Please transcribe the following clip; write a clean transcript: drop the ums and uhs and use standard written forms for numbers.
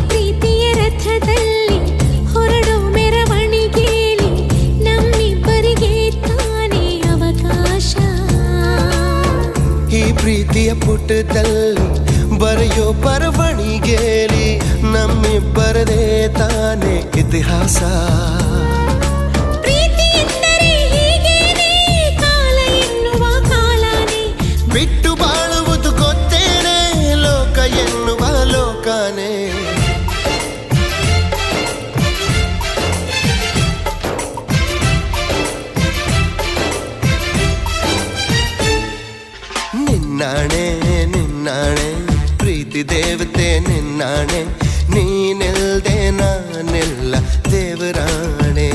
ಪ್ರೀತಿಯ ರಥದಲ್ಲಿ ಹೊರಡೋ ಮೆರವಣಿಗೆಯಲ್ಲಿ ನಮ್ಮಿಬ್ಬರಿಗೆ ತಾನೇ ಅವಕಾಶ. ಈ ಪ್ರೀತಿಯ ಪುಟದಲ್ಲಿ ಬರೆಯೋ ಬರವಣಿಗೆಯಲ್ಲಿ ನಮ್ಮಿಬ್ಬರದೇ ತಾನೇ ಇತಿಹಾಸ. ಪ್ರೀತಿ ಎಂದರೆ ಹೀಗೇನೆ, ಕಾಲ ಎನ್ನುವ ಕಾಲನೇ ಬಿಟ್ಟು ಬಾಳುವುದು ಗೊತ್ತೇನೆ, ಲೋಕ ಎನ್ನುವ ಲೋಕನೇ. ನಿನ್ನಾಣೆ ನಿನ್ನಾಣೆ ಪ್ರೀತಿ ದೇವತೆ ನಿನ್ನಾಣೆ, ನೀನಿಲ್ದೆ ನಾನೆಲ್ಲ ದೇವರಾಣೆ.